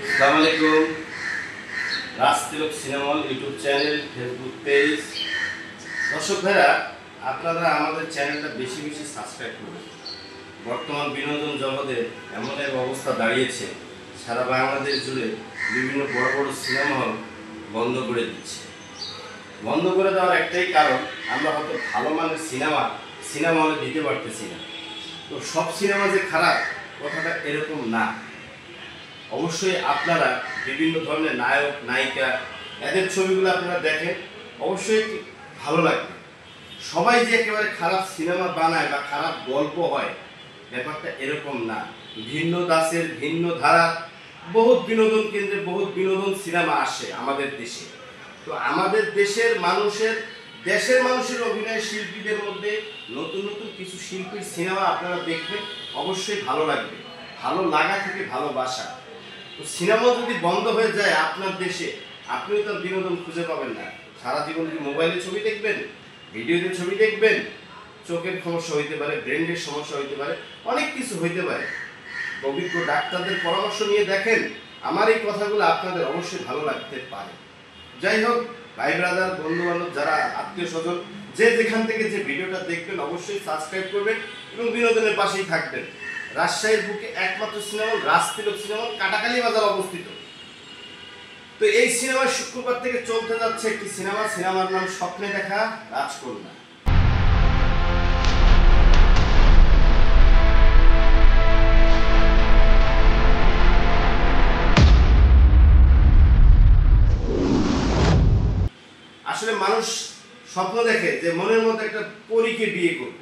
আসসালামু আলাইকুম। Rajtilak cinema hall YouTube channel, Facebook page. দর্শক ভাইরা, আপনারা আমাদের চ্যানেলটা বেশি বেশি সাবস্ক্রাইব করবেন। বর্তমান বিনোদন জগতে এমন এক অবস্থা দাঁড়িয়েছে, সারা বাংলাদেশ জুড়ে বিভিন্ন বড় বড় সিনেমা হল বন্ধ করে দিচ্ছে। বন্ধ করে দেওয়ার একটাই কারণ, আমরা হয়তো ভালো মানের সিনেমা হলে দিতে পারতেছি না। তো সব সিনেমা যে খারাপ, কথাটা এরকম না। অবশ্যই আপনারা বিভিন্ন ধরনের নায়ক নায়িকা এদের ছবিগুলো আপনারা দেখেন, অবশ্যই ভালো লাগবে। সবাই যে একেবারে খারাপ সিনেমা বানায় বা খারাপ গল্প হয়, ব্যাপারটা এরকম না। ভিন্ন দাসের ভিন্ন ধারা বহুত বিনোদন কেন্দ্রে বহুত বিনোদন সিনেমা আসে আমাদের দেশে। তো আমাদের দেশের মানুষের অভিনয় শিল্পীদের মধ্যে নতুন নতুন কিছু শিল্পীর সিনেমা আপনারা দেখবেন, অবশ্যই ভালো লাগবে। ভালো লাগা থেকে ভালোবাসা। তো সিনেমা যদি বন্ধ হয়ে যায় আপনার দেশে, আপনিও তার বিনোদন খুঁজে পাবেন না। সারা জীবন কি মোবাইলে ছবি দেখবেন, ভিডিওতে ছবি দেখবেন? চোখের সমস্যা হইতে পারে, ব্রেনের সমস্যা হইতে পারে, অনেক কিছু হইতে পারে। অভিজ্ঞ ডাক্তারদের পরামর্শ নিয়ে দেখেন, আমার এই কথাগুলো আপনাদের অবশ্যই ভালো লাগতে পারে। যাই হোক, ভাই ব্রাদার, বন্ধু বান্ধব, যারা আত্মীয় স্বজন যে যেখান থেকে যে ভিডিওটা দেখবেন, অবশ্যই সাবস্ক্রাইব করবেন এবং বিনোদনের পাশেই থাকবেন। রাজশাহীর বুকে একমাত্র cinema hall Rajtilak cinema hall, Katakhali বাজার অবস্থিত। তো এই সিনেমা শুক্রবার থেকে চলতে যাচ্ছে একটি সিনেমার নাম স্বপ্নে দেখা রাজকন্যা। আসলে মানুষ স্বপ্ন দেখে যে মনের মধ্যে একটা পরীকে বিয়ে করবে।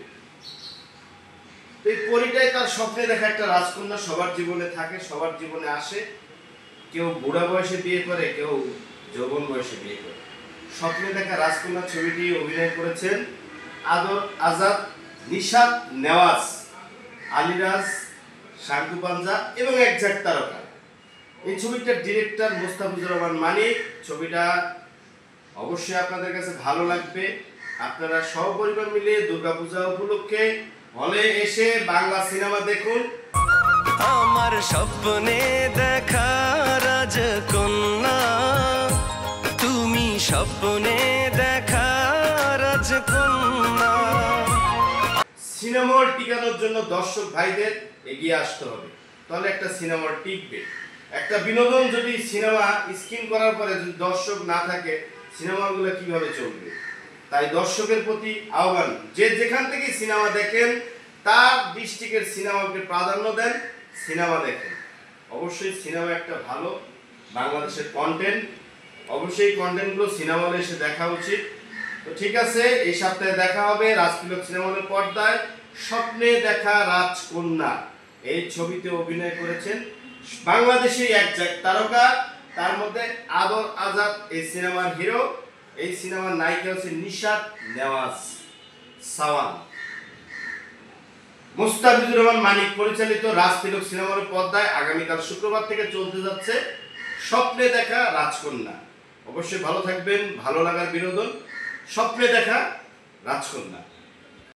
এই পরীটাই তার স্বপ্নে দেখা একটা রাজকন্যা। সবার জীবনে থাকে, সবার জীবনে আসে। কেউ বুড়া বয়সে বিয়ে করে, কেউ যৌবন বয়সে বিয়ে করে। স্বপ্নে দেখা রাজকন্যা ছবিটি অভিনয় করেছেন আদর আজাদ, নিশাত নেওয়াজ, আলিরাজ, শাঙ্কু পাঞ্জা এবং একজাক তারকা। এই ছবিটার ডিরেক্টর মোস্তাফিজুর রহমান মানিক। ছবিটা অবশ্যই আপনাদের কাছে ভালো লাগবে। আপনারা সপরিবার মিলে দুর্গাপূজা উপলক্ষে হলে এসে বাংলা সিনেমা দেখুন। আমার স্বপ্নে দেখা রাজকন্যা, তুমি স্বপ্নে দেখা রাজকন্যা। সিনেমা হল টিকানোর জন্য দর্শক ভাইদের এগিয়ে আসতে হবে, তাহলে একটা সিনেমা হল টিকবে। একটা বিনোদন যদি সিনেমা স্ক্রিন করার পরে যদি দর্শক না থাকে, সিনেমাগুলো কিভাবে চলবে? তাই দর্শকের প্রতি আহ্বান, যে যেখান থেকে সিনেমা দেখেন তার ডিস্ট্রিক্টের সিনেমাকে প্রাধান্য দেন, সিনেমা দেখেন। অবশ্যই সিনেমা একটা ভালো বাংলাদেশের কন্টেন্ট, অবশ্যই কন্টেন্টগুলো সিনেমা হলে এসে দেখা উচিত। তো ঠিক আছে, এই সপ্তাহে দেখা হবে রাজতিলক সিনেমা হলের পর্দায় স্বপ্নে দেখা রাজকন্যা। এই ছবিতে অভিনয় করেছেন বাংলাদেশি একজাক তারকা, তার মধ্যে আদর আজাদ এই সিনেমার হিরো। এই সিনেমার নায়িকা হচ্ছে নিশাত নেওয়াজ সাওয়ান। মোস্তাফিজুর রহমান মানিক পরিচালিত রাজতিলক সিনেমা হলের পর্দায় আগামীকাল শুক্রবার থেকে চলতে যাচ্ছে স্বপ্নে দেখা রাজকন্যা। অবশ্যই ভালো থাকবেন, ভালো লাগার বিনোদন, স্বপ্নে দেখা রাজকন্যা।